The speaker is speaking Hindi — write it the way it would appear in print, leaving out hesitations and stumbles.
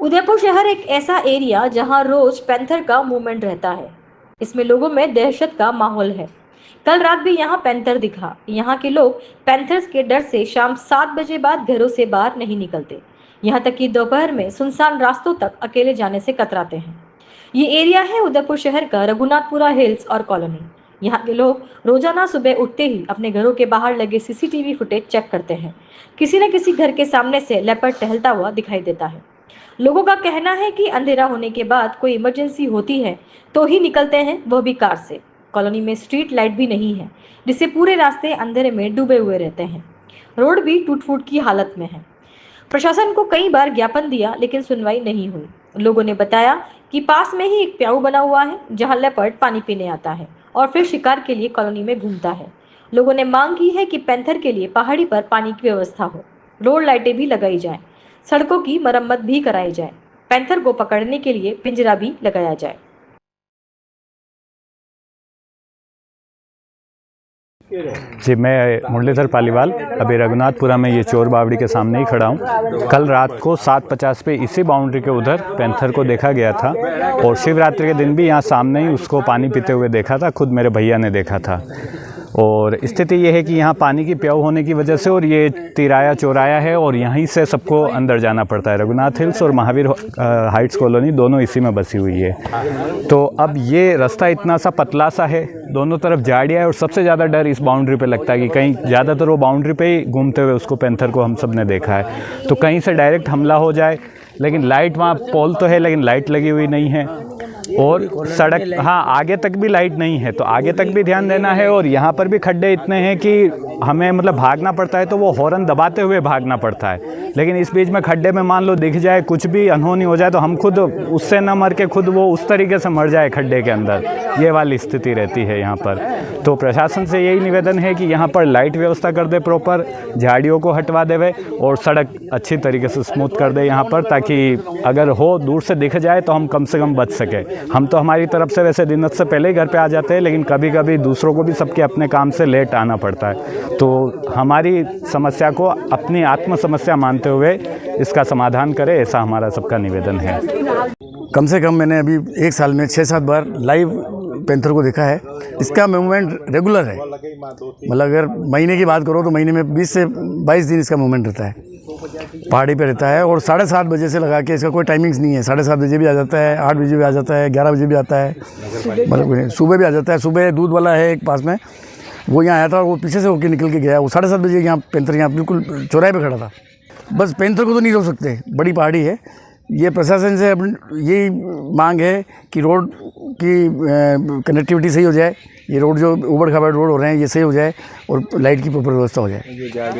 उदयपुर शहर एक ऐसा एरिया जहां रोज पैंथर का मूवमेंट रहता है। इसमें लोगों में दहशत का माहौल है। कल रात भी यहां पैंथर दिखा। यहां के लोग पैंथर्स के डर से शाम 7 बजे बाद घरों से बाहर नहीं निकलते। यहां तक कि दोपहर में सुनसान रास्तों तक अकेले जाने से कतराते हैं। ये एरिया है उदयपुर शहर का रघुनाथपुरा हिल्स और कॉलोनी। यहाँ के लोग रोजाना सुबह उठते ही अपने घरों के बाहर लगे सीसीटीवी फुटेज चेक करते हैं। किसी न किसी घर के सामने से लेपर्ड टहलता हुआ दिखाई देता है। लोगों का कहना है कि अंधेरा होने के बाद कोई इमरजेंसी होती है तो ही निकलते हैं, वह भी कार से। कॉलोनी में स्ट्रीट लाइट भी नहीं है, जिससे पूरे रास्ते अंधेरे में डूबे हुए रहते हैं। रोड भी टूट फूट की हालत में है। प्रशासन को कई बार ज्ञापन दिया लेकिन सुनवाई नहीं हुई। लोगों ने बताया कि पास में ही एक प्याऊ बना हुआ है जहां लेपर्ड पानी पीने आता है और फिर शिकार के लिए कॉलोनी में घूमता है। लोगों ने मांग की है कि पैंथर के लिए पहाड़ी पर पानी की व्यवस्था हो, रोड लाइटें भी लगाई जाएं, सड़कों की मरम्मत भी कराई जाए, पैंथर को पकड़ने के लिए पिंजरा भी लगाया जाए। जी, मैं मुरलीधर पालीवाल अभी रघुनाथपुरा में ये चोर बावड़ी के सामने ही खड़ा हूँ। कल रात को 7:50 पे इसी बाउंड्री के उधर पैंथर को देखा गया था और शिवरात्रि के दिन भी यहाँ सामने ही उसको पानी पीते हुए देखा था। खुद मेरे भैया ने देखा था। और स्थिति ये है कि यहाँ पानी की प्याऊ होने की वजह से और ये तिराया चौराया है और यहीं से सबको अंदर जाना पड़ता है। रघुनाथ हिल्स और महावीर हाइट्स कॉलोनी दोनों इसी में बसी हुई है। तो अब ये रास्ता इतना सा पतला सा है, दोनों तरफ झाड़ियाँ है और सबसे ज़्यादा डर इस बाउंड्री पे लगता है कि कहीं ज़्यादातर वो बाउंड्री पे ही घूमते हुए उसको पैंथर को हम सब ने देखा है, तो कहीं से डायरेक्ट हमला हो जाए। लेकिन लाइट वहाँ पोल तो है लेकिन लाइट लगी हुई नहीं है और सड़क आगे तक भी लाइट नहीं है, तो आगे तक भी ध्यान देना है। और यहाँ पर भी खड्डे इतने हैं कि हमें मतलब भागना पड़ता है तो वो हॉर्न दबाते हुए भागना पड़ता है। लेकिन इस बीच में खड्डे में मान लो दिख जाए, कुछ भी अनहोनी हो जाए तो हम खुद उससे न मर के खुद वो उस तरीके से मर जाए खड्डे के अंदर, ये वाली स्थिति रहती है यहाँ पर। तो प्रशासन से यही निवेदन है कि यहाँ पर लाइट व्यवस्था कर दे, प्रॉपर झाड़ियों को हटवा देवे और सड़क अच्छी तरीके से स्मूथ कर दे यहाँ पर, ताकि अगर हो दूर से दिख जाए तो हम कम से कम बच सके। हम तो हमारी तरफ से वैसे दिन से पहले ही घर पे आ जाते हैं, लेकिन कभी कभी दूसरों को भी सबके अपने काम से लेट आना पड़ता है। तो हमारी समस्या को अपनी आत्म समस्या मानते हुए इसका समाधान करें, ऐसा हमारा सबका निवेदन है। कम से कम मैंने अभी एक साल में 6-7 बार लाइव पैंथर को देखा है। इसका मूवमेंट रेगुलर है, मतलब अगर महीने की बात करो तो महीने में 20 से 22 दिन इसका मूवमेंट रहता है। पहाड़ी पे रहता है और 7:30 बजे से लगा के इसका कोई टाइमिंग्स नहीं है। 7:30 बजे भी आ जाता है, 8 बजे भी आ जाता है, 11 बजे भी आता है, मतलब सुबह भी आ जाता है। सुबह दूध वाला है एक पास में, वो यहाँ आया था और वो पीछे से होकर निकल के गया। वो 7:30 बजे यहाँ पैंथर यहाँ बिल्कुल चौराहे पे खड़ा था। बस पैंथर को तो नहीं रोक सकते, बड़ी पहाड़ी है। ये प्रशासन से यही मांग है कि रोड की कनेक्टिविटी सही हो जाए, ये रोड जो उबड़ खाबड़ रोड हो रहे हैं ये सही हो जाए और लाइट की प्रॉपर व्यवस्था हो जाए।